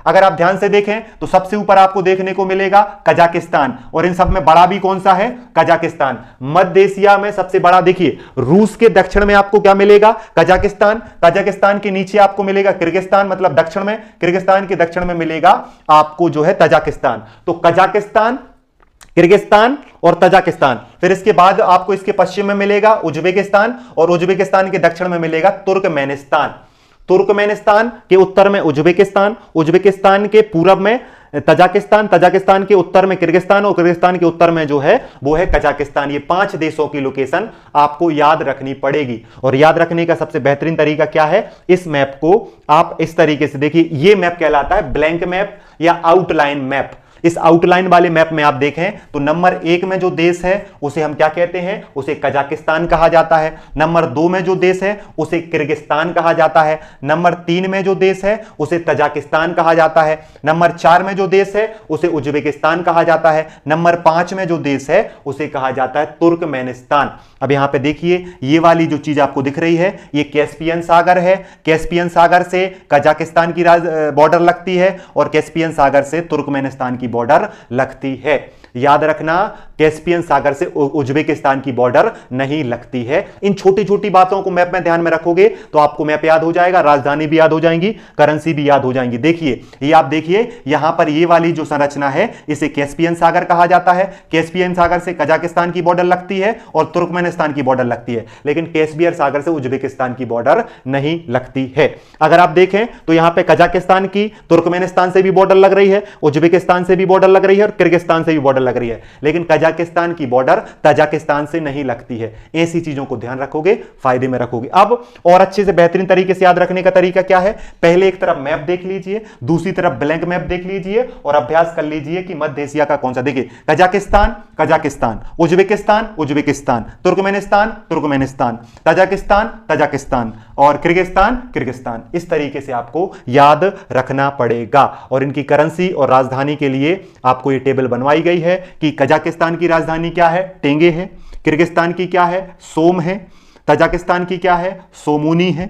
अगर आप ध्यान से देखें तो सबसे ऊपर आपको देखने को मिलेगा कजाकिस्तान, और इन सब में बड़ा भी कौन सा है? कजाकिस्तान। मध्य एशिया में सबसे बड़ा देखिए रूस के दक्षिण में आपको क्या मिलेगा? कजाकिस्तान। कजाकिस्तान के नीचे आपको मिलेगा किर्गिस्तान, मतलब दक्षिण में, किर्गिस्तान के दक्षिण में मिलेगा आपको जो है तजाकिस्तान। तो कजाकिस्तान, किर्गिस्तान और तजाकिस्तान। फिर इसके बाद आपको इसके पश्चिम में मिलेगा उज्बेकिस्तान, और उज्बेकिस्तान के दक्षिण में मिलेगा तुर्कमेनिस्तान। तुर्कमेनिस्तान के उत्तर में उज्बेकिस्तान, उज्बेकिस्तान के पूरब में तजाकिस्तान, तजाकिस्तान के उत्तर में किर्गिस्तान, और किर्गिस्तान के उत्तर में जो है वो है कजाकिस्तान। ये 5 देशों की लोकेशन आपको याद रखनी पड़ेगी। और याद रखने का सबसे बेहतरीन तरीका क्या है? इस मैप को आप इस तरीके से देखिए, ये मैप कहलाता है ब्लैंक मैप या आउटलाइन मैप। इस आउटलाइन वाले मैप में आप देखें तो नंबर 1 में जो देश है उसे हम क्या कहते हैं? उसे कजाकिस्तान कहा जाता है। नंबर 2 में जो देश है उसे किर्गिस्तान कहा जाता है। नंबर 3 में जो देश है उसे तजाकिस्तान कहा जाता है। नंबर 4 में जो देश है उसे उज्बेकिस्तान कहा जाता है। नंबर 5 में जो देश है उसे कहा जाता है तुर्कमेनिस्तान। अब यहां पे देखिए, ये वाली जो चीज आपको दिख रही है ये कैस्पियन सागर है। कैस्पियन सागर से कजाकिस्तान की बॉर्डर लगती है, और कैस्पियन सागर से तुर्कमेनिस्तान की बॉर्डर लगती है। याद रखना, कैस्पियन सागर से उज्बेकिस्तान की बॉर्डर नहीं लगती है। इन छोटी छोटी बातों को मैप में ध्यान में रखोगे तो आपको मैप याद हो जाएगा, राजधानी भी याद हो जाएंगी, करेंसी भी याद हो जाएंगी। देखिए, ये आप देखिए यहां पर ये वाली जो संरचना है इसे कैस्पियन सागर कहा जाता है। कैस्पियन सागर से कजाकिस्तान की बॉर्डर लगती है और तुर्कमेनिस्तान की बॉर्डर लगती है, लेकिन कैस्पियन सागर से उज्बेकिस्तान की बॉर्डर नहीं लगती है। अगर आप देखें तो यहां पर कजाकिस्तान की तुर्कमेनिस्तान से भी बॉर्डर लग रही है, उज्बेकिस्तान से भी बॉर्डर लग रही है, और किर्गिस्तान से भी बॉर्डर लग रही है, लेकिन कजाकिस्तान की बॉर्डर तजाकिस्तान से नहीं लगती है। ऐसी चीजों को ध्यान रखोगे, फायदे में रखोगे। अब और अच्छे से बेहतरीन तरीके से याद रखने का तरीका क्या है? पहले एक तरफ मैप देख लीजिए, दूसरी तरफ ब्लैंक मैप देख लीजिए, और अभ्यास कर लीजिए कि मध्य एशिया का कौन सा। देखिए, Kazakhstan Kazakhstan, Uzbekistan Uzbekistan, Turkmenistan Turkmenistan, Tajikistan Tajikistan, और किर्गिस्तान किर्गिस्तान। इस तरीके से आपको याद रखना पड़ेगा। और इनकी करेंसी और राजधानी के लिए आपको ये टेबल बनवाई गई है कि कजाकिस्तान की राजधानी क्या है? टेंगे है। किर्गिस्तान की क्या है? सोम है। तजाकिस्तान की क्या है? सोमूनी है।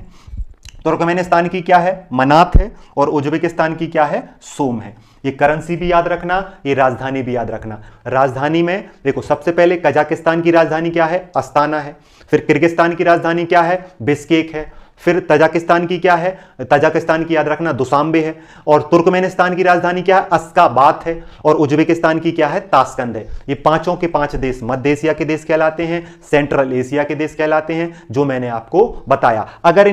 तुर्कमेनिस्तान की क्या है? मनात है। और उज्बेकिस्तान की क्या है? सोम है। ये करेंसी भी याद रखना, ये राजधानी भी याद रखना। राजधानी में देखो, सबसे पहले कजाकिस्तान की राजधानी क्या है? अस्ताना है। फिर किर्गिस्तान की राजधानी क्या है? बिश्केक है। फिर तजाकिस्तान की क्या है? तजाकिस्तान की याद रखना दुशांबे है। और तुर्कमेनिस्तान की राजधानी क्या है? अश्गाबात है। और उज्बेकिस्तान की क्या है? ताशकंद है। ये पांचों के 5 देश मध्य एशिया के देश कहलाते हैं, सेंट्रल एशिया के देश कहलाते हैं, जो मैंने आपको बताया। अगर इन